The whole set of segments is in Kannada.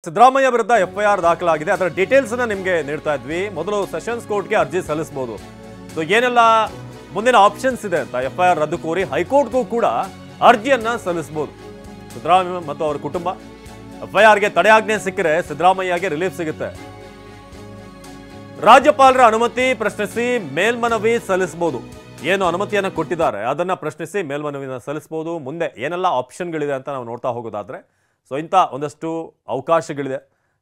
ಸಿದ್ದರಾಮಯ್ಯ ವಿರುದ್ಧ ಎಫ್ಐಆರ್ ದಾಖಲಾಗಿದೆ. ಅದರ ಡೀಟೇಲ್ಸ್ ಅನ್ನು ನಿಮಗೆ ನೀಡ್ತಾ ಇದ್ವಿ. ಮೊದಲು ಸೆಷನ್ಸ್ ಕೋರ್ಟ್ಗೆ ಅರ್ಜಿ ಸಲ್ಲಿಸಬಹುದು. ಸೊ ಏನೆಲ್ಲ ಮುಂದಿನ ಆಪ್ಷನ್ಸ್ ಇದೆ ಅಂತ ಎಫ್ಐಆರ್ ರದ್ದು ಕೋರಿ ಹೈಕೋರ್ಟ್ಗೂ ಕೂಡ ಅರ್ಜಿಯನ್ನ ಸಲ್ಲಿಸಬಹುದು. ಸಿದ್ದರಾಮಯ್ಯ ಮತ್ತು ಅವರ ಕುಟುಂಬ ಎಫ್ಐಆರ್ಗೆ ತಡೆಯಾಜ್ಞೆ ಸಿಕ್ಕರೆ ಸಿದ್ದರಾಮಯ್ಯಗೆ ರಿಲೀಫ್ ಸಿಗುತ್ತೆ. ರಾಜ್ಯಪಾಲರ ಅನುಮತಿ ಪ್ರಶ್ನಿಸಿ ಮೇಲ್ಮನವಿ ಸಲ್ಲಿಸಬಹುದು. ಏನು ಅನುಮತಿಯನ್ನು ಕೊಟ್ಟಿದ್ದಾರೆ ಅದನ್ನ ಪ್ರಶ್ನಿಸಿ ಮೇಲ್ಮನವಿಯನ್ನು ಸಲ್ಲಿಸಬಹುದು. ಮುಂದೆ ಏನೆಲ್ಲ ಆಪ್ಷನ್ಗಳಿದೆ ಅಂತ ನಾವು ನೋಡ್ತಾ ಹೋಗೋದಾದ್ರೆ ಸೊ ಇಂಥ ಒಂದಷ್ಟು ಅವಕಾಶಗಳಿದೆ.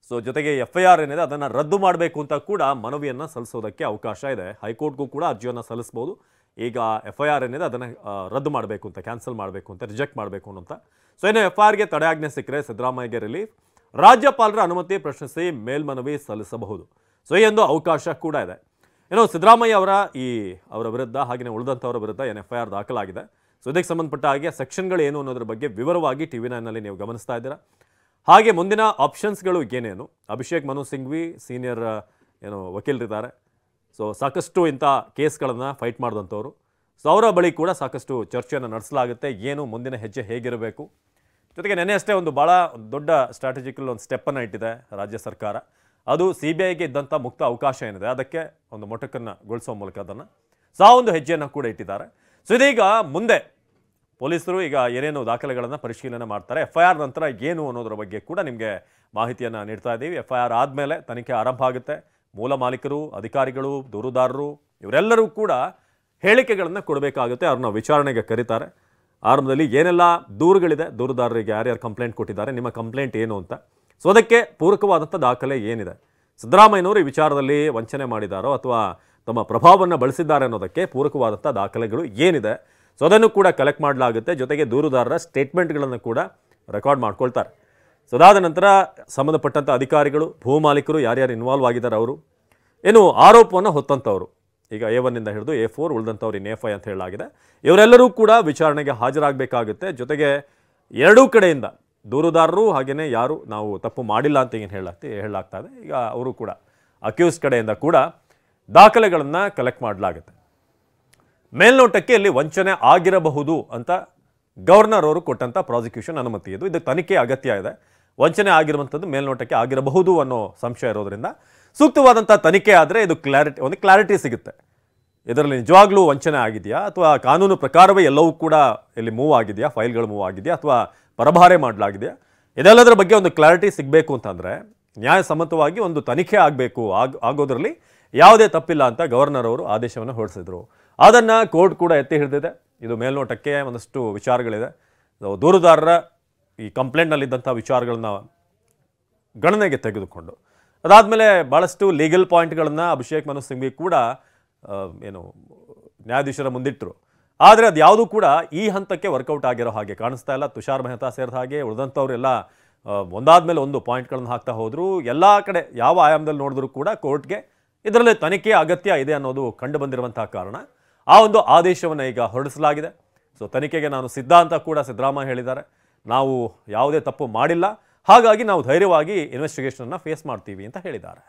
ಸೊ ಜೊತೆಗೆ ಎಫ್ಐಆರ್ ಏನಿದೆ ಅದನ್ನು ರದ್ದು ಮಾಡಬೇಕು ಅಂತ ಕೂಡ ಮನವಿಯನ್ನು ಸಲ್ಲಿಸೋದಕ್ಕೆ ಅವಕಾಶ ಇದೆ. ಹೈಕೋರ್ಟ್ಗೂ ಕೂಡ ಅರ್ಜಿಯನ್ನು ಸಲ್ಲಿಸಬಹುದು. ಈಗ ಎಫ್ಐಆರ್ ಏನಿದೆ ಅದನ್ನು ರದ್ದು ಮಾಡಬೇಕು ಅಂತ, ಕ್ಯಾನ್ಸಲ್ ಮಾಡಬೇಕು ಅಂತ, ರಿಜೆಕ್ಟ್ ಮಾಡಬೇಕು ಅಂತ. ಸೊ ಇನ್ನು ಎಫ್ಐಆರ್ಗೆ ತಡೆಯಾಜ್ಞೆ ಸಿಕ್ಕರೆ ಸಿದ್ದರಾಮಯ್ಯಗೆ ರಿಲೀಫ್. ರಾಜ್ಯಪಾಲರ ಅನುಮತಿ ಪ್ರಶ್ನಿಸಿ ಮೇಲ್ಮನವಿ ಸಲ್ಲಿಸಬಹುದು. ಸೊ ಈ ಒಂದು ಅವಕಾಶ ಕೂಡ ಇದೆ. ಏನೋ ಸಿದ್ದರಾಮಯ್ಯ ಅವರ ವಿರುದ್ಧ ಹಾಗೆಯೇ ಉಳಿದಂಥವರ ವಿರುದ್ಧ ಏನು ಎಫ್ಐಆರ್ ದಾಖಲಾಗಿದೆ. ಸೊ ಇದಕ್ಕೆ ಸಂಬಂಧಪಟ್ಟ ಹಾಗೆ ಸೆಕ್ಷನ್ಗಳು ಏನು ಅನ್ನೋದ್ರ ಬಗ್ಗೆ ವಿವರವಾಗಿ TV9ನಲ್ಲಿ ನೀವು ಗಮನಿಸ್ತಾ ಇದ್ದೀರಾ. ಹಾಗೆ ಮುಂದಿನ ಆಪ್ಷನ್ಸ್ಗಳು ಏನೇನು, ಅಭಿಷೇಕ್ ಮನು ಸಿಂಘ್ವಿ ಸೀನಿಯರ್ ವಕೀಲರಿದ್ದಾರೆ. ಸೊ ಸಾಕಷ್ಟು ಇಂಥ ಕೇಸ್ಗಳನ್ನು ಫೈಟ್ ಮಾಡಿದಂಥವ್ರು. ಸೊ ಅವರ ಬಳಿ ಕೂಡ ಸಾಕಷ್ಟು ಚರ್ಚೆಯನ್ನು ನಡೆಸಲಾಗುತ್ತೆ. ಏನು ಮುಂದಿನ ಹೆಜ್ಜೆ ಹೇಗಿರಬೇಕು. ಜೊತೆಗೆ ನೆನ್ನೆ ಅಷ್ಟೇ ಒಂದು ಭಾಳ ದೊಡ್ಡ ಸ್ಟ್ರಾಟಜಿಕಲ್ ಒಂದು ಸ್ಟೆಪ್ಪನ್ನು ಇಟ್ಟಿದೆ ರಾಜ್ಯ ಸರ್ಕಾರ. ಅದು CBIಗೆ ಇದ್ದಂಥ ಮುಕ್ತ ಅವಕಾಶ ಏನಿದೆ ಅದಕ್ಕೆ ಒಂದು ಮೊಟಕನ್ನು ಗೊಳಿಸೋ ಮೂಲಕ ಅದನ್ನು ಒಂದು ಹೆಜ್ಜೆಯನ್ನು ಕೂಡ ಇಟ್ಟಿದ್ದಾರೆ. ಸೊ ಇದೀಗ ಮುಂದೆ ಪೊಲೀಸರು ಈಗ ಏನೇನು ದಾಖಲೆಗಳನ್ನು ಪರಿಶೀಲನೆ ಮಾಡ್ತಾರೆ, ಎಫ್ಐಆರ್ ನಂತರ ಏನು ಅನ್ನೋದ್ರ ಬಗ್ಗೆ ಕೂಡ ನಿಮಗೆ ಮಾಹಿತಿಯನ್ನು ನೀಡ್ತಾ ಇದ್ದೀವಿ. ಎಫ್ಐಆರ್ ಆದಮೇಲೆ ತನಿಖೆ ಆರಂಭ ಆಗುತ್ತೆ. ಮೂಲ ಮಾಲೀಕರು, ಅಧಿಕಾರಿಗಳು, ದೂರುದಾರರು ಇವರೆಲ್ಲರೂ ಕೂಡ ಹೇಳಿಕೆಗಳನ್ನು ಕೊಡಬೇಕಾಗುತ್ತೆ. ಅವ್ರನ್ನ ವಿಚಾರಣೆಗೆ ಕರೀತಾರೆ. ಆರಂಭದಲ್ಲಿ ಏನೆಲ್ಲ ದೂರುಗಳಿದೆ, ದೂರುದಾರರಿಗೆ ಯಾರ್ಯಾರು ಕಂಪ್ಲೇಂಟ್ ಕೊಟ್ಟಿದ್ದಾರೆ, ನಿಮ್ಮ ಕಂಪ್ಲೇಂಟ್ ಏನು ಅಂತ. ಸೊ ಅದಕ್ಕೆ ಪೂರಕವಾದಂಥ ದಾಖಲೆ ಏನಿದೆ, ಸಿದ್ದರಾಮಯ್ಯನವರು ಈ ವಿಚಾರದಲ್ಲಿ ವಂಚನೆ ಮಾಡಿದಾರೋ ಅಥವಾ ತಮ್ಮ ಪ್ರಭಾವವನ್ನು ಬಳಸಿದ್ದಾರೆ ಅನ್ನೋದಕ್ಕೆ ಪೂರಕವಾದಂಥ ದಾಖಲೆಗಳು ಏನಿದೆ, ಸೊ ಅದನ್ನು ಕೂಡ ಕಲೆಕ್ಟ್ ಮಾಡಲಾಗುತ್ತೆ. ಜೊತೆಗೆ ದೂರುದಾರರ ಸ್ಟೇಟ್ಮೆಂಟ್ಗಳನ್ನು ಕೂಡ ರೆಕಾರ್ಡ್ ಮಾಡ್ಕೊಳ್ತಾರೆ. ಸೊ ಅದಾದ ನಂತರ ಸಂಬಂಧಪಟ್ಟಂಥ ಅಧಿಕಾರಿಗಳು, ಭೂಮಾಲೀಕರು ಯಾರ್ಯಾರು ಇನ್ವಾಲ್ವ್ ಆಗಿದ್ದಾರೆ, ಅವರು ಏನು ಆರೋಪವನ್ನು ಹೊತ್ತಂಥವ್ರು, ಈಗ A1 ಹಿಡಿದು A4 ಉಳಿದಂಥವ್ರು ಇನ್ನು A5 ಅಂತ ಹೇಳಲಾಗಿದೆ, ಇವರೆಲ್ಲರೂ ಕೂಡ ವಿಚಾರಣೆಗೆ ಹಾಜರಾಗಬೇಕಾಗುತ್ತೆ. ಜೊತೆಗೆ ಎರಡೂ ಕಡೆಯಿಂದ ದೂರುದಾರರು ಹಾಗೆಯೇ ಯಾರು ನಾವು ತಪ್ಪು ಮಾಡಿಲ್ಲ ಅಂತ ಏನು ಹೇಳಲಾಗ್ತಾ ಇದೆ, ಈಗ ಅವರು ಕೂಡ ಅಕ್ಯೂಸ್ ಕಡೆಯಿಂದ ಕೂಡ ದಾಖಲೆಗಳನ್ನು ಕಲೆಕ್ಟ್ ಮಾಡಲಾಗುತ್ತೆ. ಮೇಲ್ನೋಟಕ್ಕೆ ಇಲ್ಲಿ ವಂಚನೆ ಆಗಿರಬಹುದು ಅಂತ ಗವರ್ನರ್ ಅವರು ಕೊಟ್ಟಂಥ ಪ್ರಾಸಿಕ್ಯೂಷನ್ ಅನುಮತಿ ಇದು. ಇದು ತನಿಖೆ ಅಗತ್ಯ ಇದೆ. ವಂಚನೆ ಆಗಿರುವಂಥದ್ದು ಮೇಲ್ನೋಟಕ್ಕೆ ಆಗಿರಬಹುದು ಅನ್ನೋ ಸಂಶಯ ಇರೋದ್ರಿಂದ ಸೂಕ್ತವಾದಂಥ ತನಿಖೆ ಆದರೆ ಇದು ಕ್ಲಾರಿಟಿ ಸಿಗುತ್ತೆ. ಇದರಲ್ಲಿ ನಿಜವಾಗ್ಲೂ ವಂಚನೆ ಆಗಿದೆಯಾ ಅಥವಾ ಕಾನೂನು ಪ್ರಕಾರವೇ ಎಲ್ಲವೂ ಕೂಡ ಇಲ್ಲಿ ಮೂವ್ ಆಗಿದೆಯಾ, ಫೈಲ್ಗಳು ಮೂವ್ ಆಗಿದೆಯಾ ಅಥವಾ ಪರಭಾರೆ ಮಾಡಲಾಗಿದೆಯಾ, ಇದೆಲ್ಲದರ ಬಗ್ಗೆ ಒಂದು ಕ್ಲಾರಿಟಿ ಸಿಗಬೇಕು ಅಂತಂದರೆ ನ್ಯಾಯಸಮ್ಮತವಾಗಿ ಒಂದು ತನಿಖೆ ಆಗಬೇಕು. ಆಗೋದ್ರಲ್ಲಿ ಯಾವುದೇ ತಪ್ಪಿಲ್ಲ ಅಂತ ಗವರ್ನರ್ ಅವರು ಆದೇಶವನ್ನು ಹೊರಡಿಸಿದ್ರು. ಅದನ್ನು ಕೋರ್ಟ್ ಕೂಡ ಎತ್ತಿ ಹಿಡಿದಿದೆ. ಇದು ಮೇಲ್ನೋಟಕ್ಕೆ ಒಂದಷ್ಟು ವಿಚಾರಗಳಿದೆ. ದೂರುದಾರರ ಈ ಕಂಪ್ಲೇಂಟ್ನಲ್ಲಿದ್ದಂಥ ವಿಚಾರಗಳನ್ನ ಗಣನೆಗೆ ತೆಗೆದುಕೊಂಡು ಅದಾದಮೇಲೆ ಭಾಳಷ್ಟು ಲೀಗಲ್ ಪಾಯಿಂಟ್ಗಳನ್ನು ಅಭಿಷೇಕ್ ಮನು ಸಿಂಘ್ವಿ ಕೂಡ ನ್ಯಾಯಾಧೀಶರ ಮುಂದಿಟ್ಟರು. ಆದರೆ ಅದು ಯಾವುದೂ ಕೂಡ ಈ ಹಂತಕ್ಕೆ ವರ್ಕೌಟ್ ಆಗಿರೋ ಹಾಗೆ ಕಾಣಿಸ್ತಾ ಇಲ್ಲ. ತುಷಾರ್ ಮೆಹ್ತಾ ಸೇರಿದ ಹಾಗೆ ಉಳಿದಂಥವರೆಲ್ಲ ಒಂದಾದ್ಮೇಲೆ ಒಂದು ಪಾಯಿಂಟ್ಗಳನ್ನು ಹಾಕ್ತಾ ಹೋದರು. ಎಲ್ಲ ಕಡೆ ಯಾವ ಆಯಾಮದಲ್ಲಿ ನೋಡಿದ್ರು ಕೂಡ ಕೋರ್ಟ್ಗೆ ಇದರಲ್ಲಿ ತನಿಖೆ ಅಗತ್ಯ ಇದೆ ಅನ್ನೋದು ಕಂಡು ಬಂದಿರುವಂತಹ ಕಾರಣ ಆ ಒಂದು ಆದೇಶವನ್ನು ಈಗ ಹೊರಡಿಸಲಾಗಿದೆ. ಸೊ ತನಿಖೆಗೆ ನಾನು ಸಿದ್ಧ ಅಂತ ಕೂಡ ಸಿದ್ದರಾಮಯ್ಯ ಹೇಳಿದ್ದಾರೆ. ನಾವು ಯಾವುದೇ ತಪ್ಪು ಮಾಡಿಲ್ಲ, ಹಾಗಾಗಿ ನಾವು ಧೈರ್ಯವಾಗಿ ಇನ್ವೆಸ್ಟಿಗೇಷನನ್ನು ಫೇಸ್ ಮಾಡ್ತೀವಿ ಅಂತ ಹೇಳಿದ್ದಾರೆ.